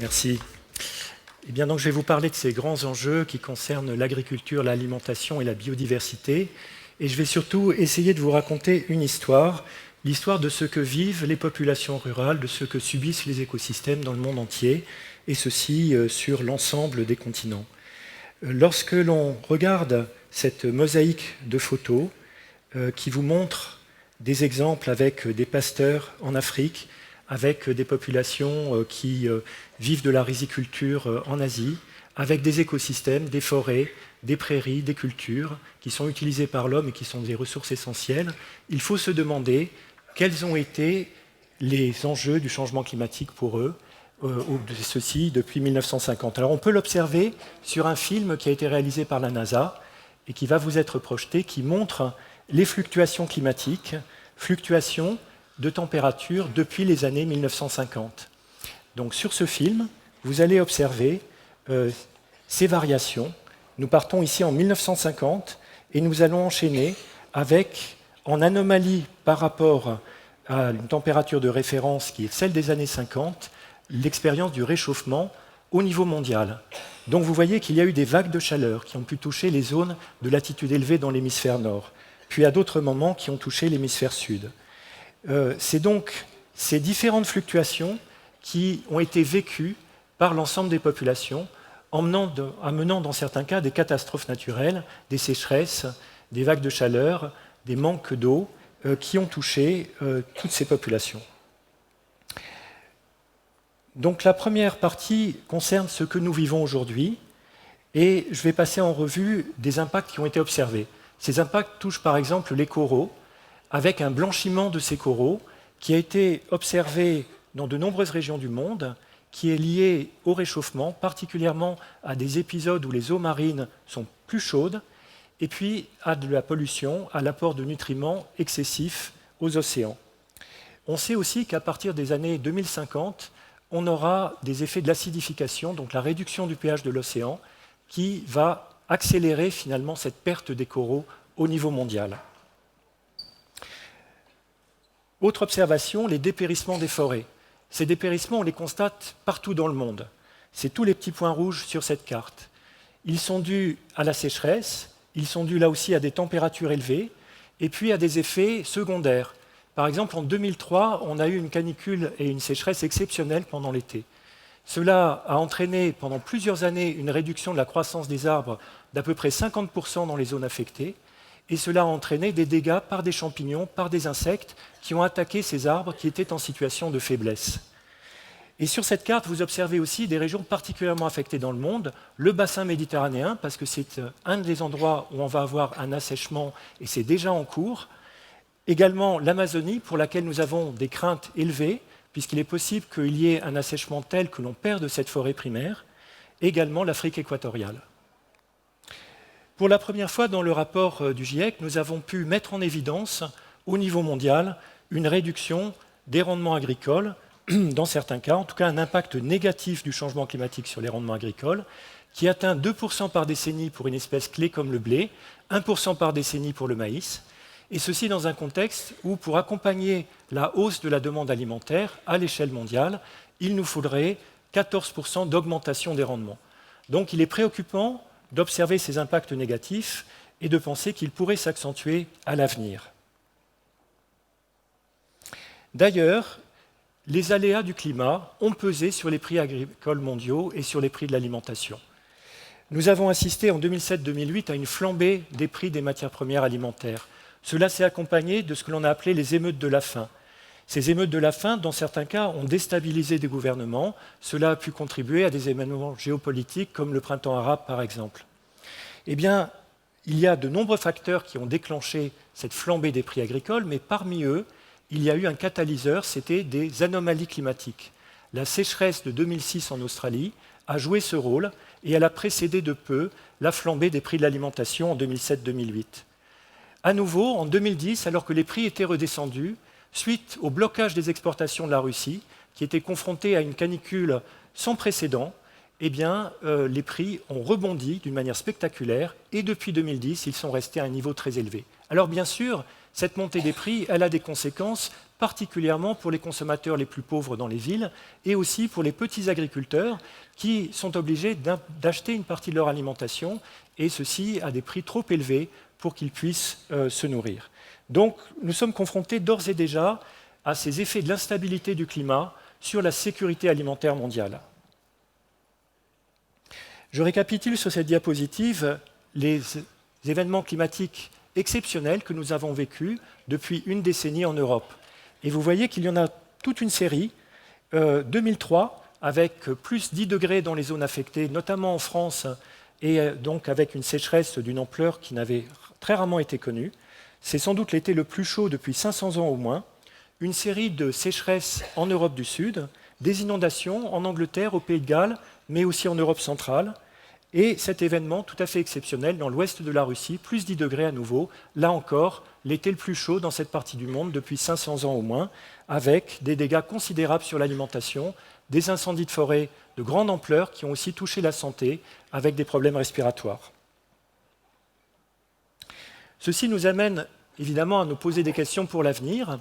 Merci. Eh bien, donc, je vais vous parler de ces grands enjeux qui concernent l'agriculture, l'alimentation et la biodiversité. Et je vais surtout essayer de vous raconter une histoire, l'histoire de ce que vivent les populations rurales, de ce que subissent les écosystèmes dans le monde entier, et ceci sur l'ensemble des continents. Lorsque l'on regarde cette mosaïque de photos qui vous montre des exemples avec des pasteurs en Afrique, avec des populations qui vivent de la riziculture en Asie, avec des écosystèmes, des forêts, des prairies, des cultures qui sont utilisées par l'homme et qui sont des ressources essentielles, il faut se demander quels ont été les enjeux du changement climatique pour eux, ceci depuis 1950. Alors on peut l'observer sur un film qui a été réalisé par la NASA et qui va vous être projeté, qui montre les fluctuations climatiques, fluctuations de température depuis les années 1950. Donc sur ce film, vous allez observer ces variations. Nous partons ici en 1950 et nous allons enchaîner avec, en anomalie par rapport à une température de référence qui est celle des années 50, l'expérience du réchauffement au niveau mondial. Donc vous voyez qu'il y a eu des vagues de chaleur qui ont pu toucher les zones de latitude élevée dans l'hémisphère nord, puis à d'autres moments qui ont touché l'hémisphère sud. C'est donc ces différentes fluctuations qui ont été vécues par l'ensemble des populations, amenant dans certains cas des catastrophes naturelles, des sécheresses, des vagues de chaleur, des manques d'eau qui ont touché toutes ces populations. Donc la première partie concerne ce que nous vivons aujourd'hui et je vais passer en revue des impacts qui ont été observés. Ces impacts touchent par exemple les coraux, avec un blanchiment de ces coraux qui a été observé dans de nombreuses régions du monde, qui est lié au réchauffement, particulièrement à des épisodes où les eaux marines sont plus chaudes, et puis à de la pollution, à l'apport de nutriments excessifs aux océans. On sait aussi qu'à partir des années 2050, on aura des effets de l'acidification, donc la réduction du pH de l'océan, qui va accélérer finalement cette perte des coraux au niveau mondial. Autre observation, les dépérissements des forêts. Ces dépérissements, on les constate partout dans le monde. C'est tous les petits points rouges sur cette carte. Ils sont dus à la sécheresse, ils sont dus là aussi à des températures élevées, et puis à des effets secondaires. Par exemple, en 2003, on a eu une canicule et une sécheresse exceptionnelles pendant l'été. Cela a entraîné pendant plusieurs années une réduction de la croissance des arbres d'à peu près 50% dans les zones affectées, et cela a entraîné des dégâts par des champignons, par des insectes qui ont attaqué ces arbres qui étaient en situation de faiblesse. Et sur cette carte, vous observez aussi des régions particulièrement affectées dans le monde, le bassin méditerranéen, parce que c'est un des endroits où on va avoir un assèchement, et c'est déjà en cours. Également l'Amazonie, pour laquelle nous avons des craintes élevées, puisqu'il est possible qu'il y ait un assèchement tel que l'on perde cette forêt primaire. Également l'Afrique équatoriale. Pour la première fois dans le rapport du GIEC, nous avons pu mettre en évidence, au niveau mondial, une réduction des rendements agricoles, dans certains cas, en tout cas un impact négatif du changement climatique sur les rendements agricoles, qui atteint 2% par décennie pour une espèce clé comme le blé, 1% par décennie pour le maïs, et ceci dans un contexte où, pour accompagner la hausse de la demande alimentaire à l'échelle mondiale, il nous faudrait 14% d'augmentation des rendements. Donc il est préoccupant d'observer ces impacts négatifs et de penser qu'ils pourraient s'accentuer à l'avenir. D'ailleurs, les aléas du climat ont pesé sur les prix agricoles mondiaux et sur les prix de l'alimentation. Nous avons assisté en 2007-2008 à une flambée des prix des matières premières alimentaires. Cela s'est accompagné de ce que l'on a appelé les émeutes de la faim. Ces émeutes de la faim, dans certains cas, ont déstabilisé des gouvernements. Cela a pu contribuer à des événements géopolitiques comme le printemps arabe, par exemple. Eh bien, il y a de nombreux facteurs qui ont déclenché cette flambée des prix agricoles, mais parmi eux, il y a eu un catalyseur, c'était des anomalies climatiques. La sécheresse de 2006 en Australie a joué ce rôle et elle a précédé de peu la flambée des prix de l'alimentation en 2007-2008. À nouveau, en 2010, alors que les prix étaient redescendus, suite au blocage des exportations de la Russie, qui était confrontée à une canicule sans précédent, eh bien, les prix ont rebondi d'une manière spectaculaire et depuis 2010, ils sont restés à un niveau très élevé. Alors bien sûr, cette montée des prix, elle a des conséquences particulièrement pour les consommateurs les plus pauvres dans les villes et aussi pour les petits agriculteurs qui sont obligés d'acheter une partie de leur alimentation, et ceci à des prix trop élevés pour qu'ils puissent se nourrir. Donc nous sommes confrontés d'ores et déjà à ces effets de l'instabilité du climat sur la sécurité alimentaire mondiale. Je récapitule sur cette diapositive les événements climatiques exceptionnels que nous avons vécus depuis une décennie en Europe. Et vous voyez qu'il y en a toute une série. 2003, avec plus 10 degrés dans les zones affectées, notamment en France, et donc avec une sécheresse d'une ampleur qui n'avait très rarement été connue. C'est sans doute l'été le plus chaud depuis 500 ans au moins. Une série de sécheresses en Europe du Sud, des inondations en Angleterre, au Pays de Galles, mais aussi en Europe centrale. Et cet événement tout à fait exceptionnel dans l'ouest de la Russie, plus 10 degrés à nouveau, là encore, l'été le plus chaud dans cette partie du monde depuis 500 ans au moins, avec des dégâts considérables sur l'alimentation, des incendies de forêt de grande ampleur qui ont aussi touché la santé, avec des problèmes respiratoires. Ceci nous amène évidemment à nous poser des questions pour l'avenir,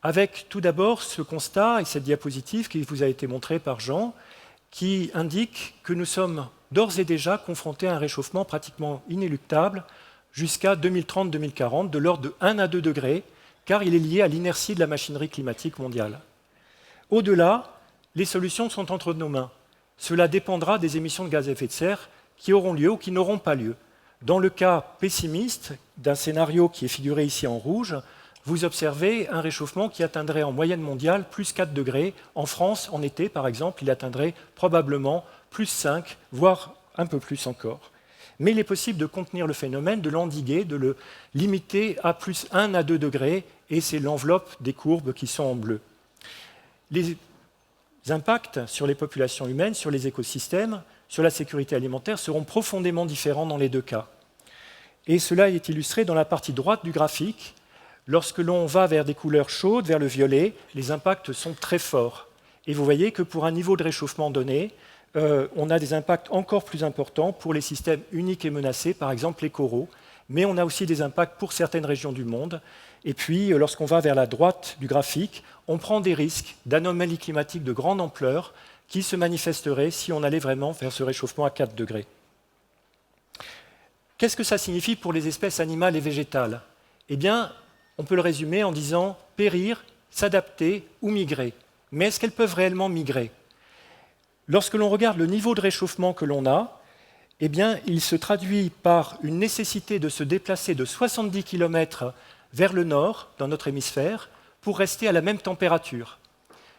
avec tout d'abord ce constat et cette diapositive qui vous a été montrée par Jean, qui indique que nous sommes d'ores et déjà confrontés à un réchauffement pratiquement inéluctable jusqu'à 2030-2040, de l'ordre de 1 à 2 degrés, car il est lié à l'inertie de la machinerie climatique mondiale. Au-delà, les solutions sont entre nos mains. Cela dépendra des émissions de gaz à effet de serre qui auront lieu ou qui n'auront pas lieu. Dans le cas pessimiste d'un scénario qui est figuré ici en rouge, vous observez un réchauffement qui atteindrait en moyenne mondiale plus 4 degrés. En France, en été, par exemple, il atteindrait probablement plus 5, voire un peu plus encore. Mais il est possible de contenir le phénomène, de l'endiguer, de le limiter à plus 1 à 2 degrés, et c'est l'enveloppe des courbes qui sont en bleu. Les impacts sur les populations humaines, sur les écosystèmes, sur la sécurité alimentaire seront profondément différents dans les deux cas. Et cela est illustré dans la partie droite du graphique. Lorsque l'on va vers des couleurs chaudes, vers le violet, les impacts sont très forts. Et vous voyez que pour un niveau de réchauffement donné, on a des impacts encore plus importants pour les systèmes uniques et menacés, par exemple les coraux, mais on a aussi des impacts pour certaines régions du monde. Et puis, lorsqu'on va vers la droite du graphique, on prend des risques d'anomalies climatiques de grande ampleur qui se manifesteraient si on allait vraiment vers ce réchauffement à 4 degrés. Qu'est-ce que ça signifie pour les espèces animales et végétales? Eh bien, on peut le résumer en disant périr, s'adapter ou migrer. Mais est-ce qu'elles peuvent réellement migrer? Lorsque l'on regarde le niveau de réchauffement que l'on a, eh bien, il se traduit par une nécessité de se déplacer de 70 km vers le nord, dans notre hémisphère, pour rester à la même température.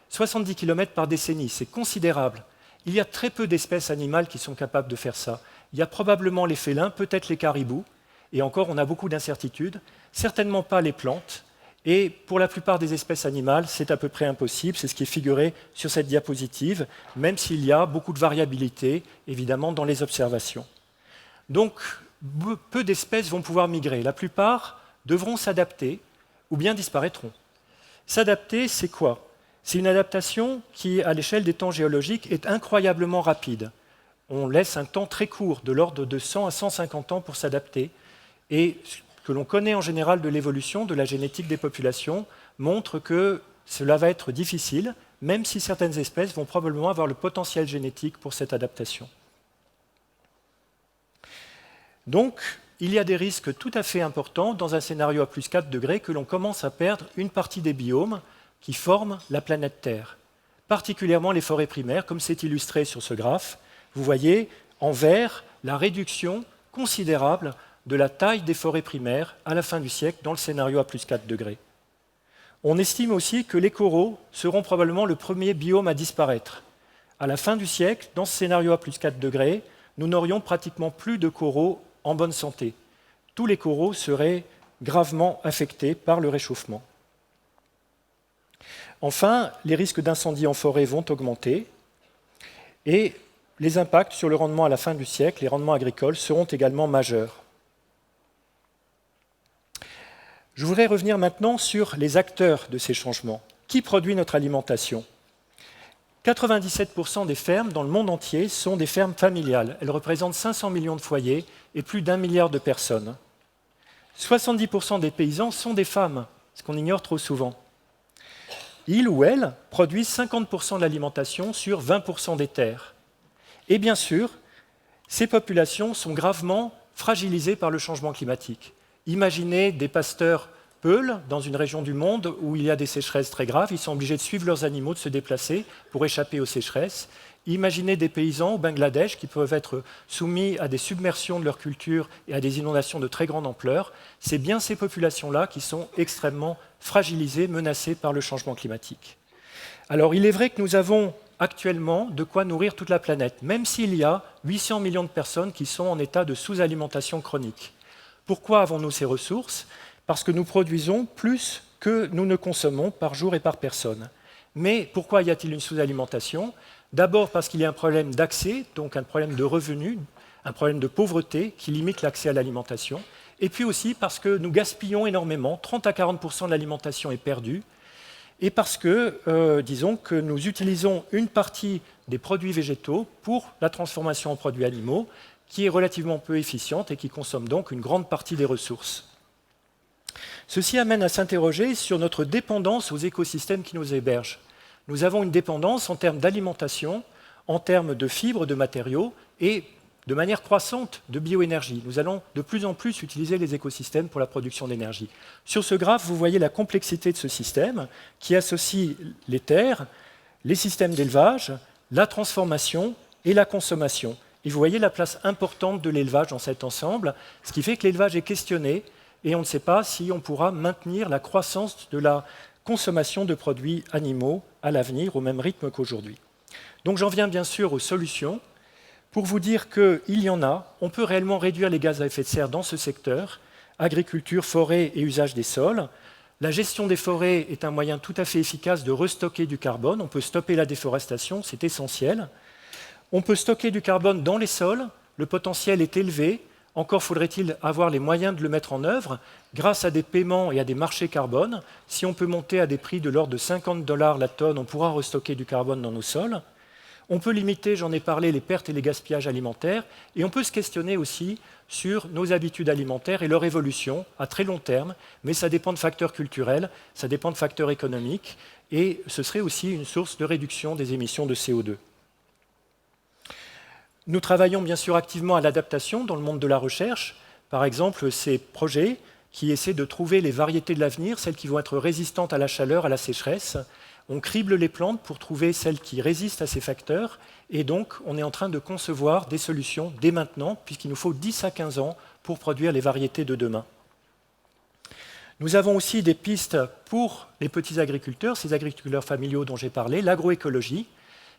70 km par décennie, c'est considérable. Il y a très peu d'espèces animales qui sont capables de faire ça. Il y a probablement les félins, peut-être les caribous, et encore on a beaucoup d'incertitudes, certainement pas les plantes, et pour la plupart des espèces animales, c'est à peu près impossible, c'est ce qui est figuré sur cette diapositive, même s'il y a beaucoup de variabilité, évidemment, dans les observations. Donc, peu d'espèces vont pouvoir migrer. La plupart devront s'adapter, ou bien disparaîtront. S'adapter, c'est quoi? C'est une adaptation qui, à l'échelle des temps géologiques, est incroyablement rapide. On laisse un temps très court, de l'ordre de 100 à 150 ans pour s'adapter, et ce que l'on connaît en général de l'évolution, de la génétique des populations, montre que cela va être difficile, même si certaines espèces vont probablement avoir le potentiel génétique pour cette adaptation. Donc, il y a des risques tout à fait importants dans un scénario à plus 4 degrés que l'on commence à perdre une partie des biomes qui forment la planète Terre, particulièrement les forêts primaires, comme c'est illustré sur ce graphe. Vous voyez en vert la réduction considérable de la taille des forêts primaires à la fin du siècle dans le scénario à plus 4 degrés. On estime aussi que les coraux seront probablement le premier biome à disparaître. À la fin du siècle, dans ce scénario à plus 4 degrés, nous n'aurions pratiquement plus de coraux en bonne santé. Tous les coraux seraient gravement affectés par le réchauffement. Enfin, les risques d'incendie en forêt vont augmenter et les impacts sur le rendement à la fin du siècle, les rendements agricoles, seront également majeurs. Je voudrais revenir maintenant sur les acteurs de ces changements. Qui produit notre alimentation? 97% des fermes dans le monde entier sont des fermes familiales. Elles représentent 500 millions de foyers et plus d'1 milliard de personnes. 70% des paysans sont des femmes, ce qu'on ignore trop souvent. Ils ou elles produisent 50% de l'alimentation sur 20% des terres. Et bien sûr, ces populations sont gravement fragilisées par le changement climatique. Imaginez des pasteurs peuls dans une région du monde où il y a des sécheresses très graves, ils sont obligés de suivre leurs animaux, de se déplacer pour échapper aux sécheresses. Imaginez des paysans au Bangladesh qui peuvent être soumis à des submersions de leur culture et à des inondations de très grande ampleur. C'est bien ces populations-là qui sont extrêmement fragilisées, menacées par le changement climatique. Alors il est vrai que nous avons actuellement de quoi nourrir toute la planète, même s'il y a 800 millions de personnes qui sont en état de sous-alimentation chronique. Pourquoi avons-nous ces ressources? Parce que nous produisons plus que nous ne consommons par jour et par personne. Mais pourquoi y a-t-il une sous-alimentation? D'abord parce qu'il y a un problème d'accès, donc un problème de revenus, un problème de pauvreté qui limite l'accès à l'alimentation. Et puis aussi parce que nous gaspillons énormément, 30 à 40% de l'alimentation est perdue. Et parce que, disons que nous utilisons une partie des produits végétaux pour la transformation en produits animaux, qui est relativement peu efficiente et qui consomme donc une grande partie des ressources. Ceci amène à s'interroger sur notre dépendance aux écosystèmes qui nous hébergent. Nous avons une dépendance en termes d'alimentation, en termes de fibres, de matériaux et de manière croissante de bioénergie. Nous allons de plus en plus utiliser les écosystèmes pour la production d'énergie. Sur ce graphe, vous voyez la complexité de ce système qui associe les terres, les systèmes d'élevage, la transformation et la consommation. Et vous voyez la place importante de l'élevage dans cet ensemble, ce qui fait que l'élevage est questionné et on ne sait pas si on pourra maintenir la croissance de la consommation de produits animaux à l'avenir au même rythme qu'aujourd'hui. Donc j'en viens bien sûr aux solutions. Pour vous dire qu'il y en a, on peut réellement réduire les gaz à effet de serre dans ce secteur, agriculture, forêt et usage des sols. La gestion des forêts est un moyen tout à fait efficace de restocker du carbone. On peut stopper la déforestation, c'est essentiel. On peut stocker du carbone dans les sols, le potentiel est élevé. Encore faudrait-il avoir les moyens de le mettre en œuvre grâce à des paiements et à des marchés carbone. Si on peut monter à des prix de l'ordre de 50 $ la tonne, on pourra restocker du carbone dans nos sols. On peut limiter, j'en ai parlé, les pertes et les gaspillages alimentaires, et on peut se questionner aussi sur nos habitudes alimentaires et leur évolution à très long terme, mais ça dépend de facteurs culturels, ça dépend de facteurs économiques, et ce serait aussi une source de réduction des émissions de CO2. Nous travaillons bien sûr activement à l'adaptation dans le monde de la recherche, par exemple ces projets qui essaient de trouver les variétés de l'avenir, celles qui vont être résistantes à la chaleur, à la sécheresse. On crible les plantes pour trouver celles qui résistent à ces facteurs, et donc on est en train de concevoir des solutions dès maintenant, puisqu'il nous faut 10 à 15 ans pour produire les variétés de demain. Nous avons aussi des pistes pour les petits agriculteurs, ces agriculteurs familiaux dont j'ai parlé, l'agroécologie,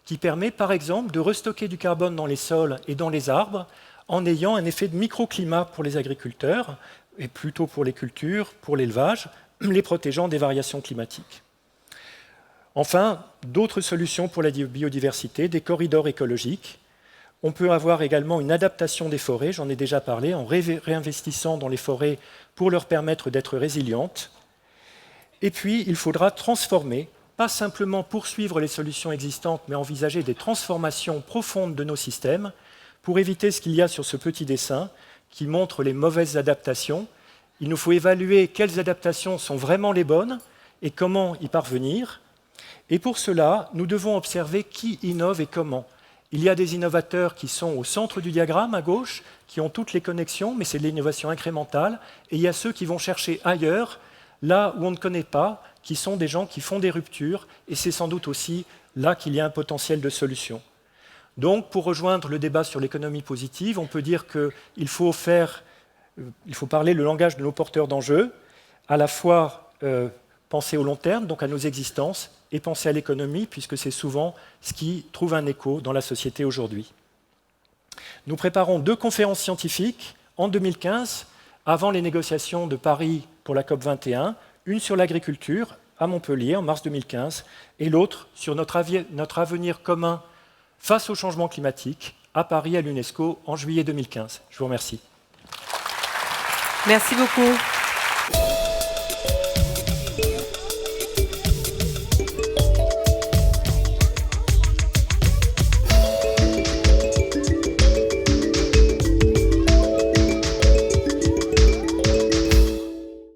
qui permet par exemple de restocker du carbone dans les sols et dans les arbres en ayant un effet de microclimat pour les agriculteurs, et plutôt pour les cultures, pour l'élevage, les protégeant des variations climatiques. Enfin, d'autres solutions pour la biodiversité, des corridors écologiques. On peut avoir également une adaptation des forêts, j'en ai déjà parlé, en réinvestissant dans les forêts pour leur permettre d'être résilientes. Et puis, il faudra transformer, pas simplement poursuivre les solutions existantes, mais envisager des transformations profondes de nos systèmes pour éviter ce qu'il y a sur ce petit dessin qui montre les mauvaises adaptations. Il nous faut évaluer quelles adaptations sont vraiment les bonnes et comment y parvenir. Et pour cela, nous devons observer qui innove et comment. Il y a des innovateurs qui sont au centre du diagramme, à gauche, qui ont toutes les connexions, mais c'est de l'innovation incrémentale. Et il y a ceux qui vont chercher ailleurs, là où on ne connaît pas, qui sont des gens qui font des ruptures, et c'est sans doute aussi là qu'il y a un potentiel de solution. Donc, pour rejoindre le débat sur l'économie positive, on peut dire qu'il faut parler le langage de nos porteurs d'enjeux, à la fois penser au long terme, donc à nos existences, et penser à l'économie, puisque c'est souvent ce qui trouve un écho dans la société aujourd'hui. Nous préparons 2 conférences scientifiques en 2015, avant les négociations de Paris pour la COP21, une sur l'agriculture à Montpellier en mars 2015, et l'autre sur notre avenir commun face au changement climatique à Paris à l'UNESCO en juillet 2015. Je vous remercie. Merci beaucoup.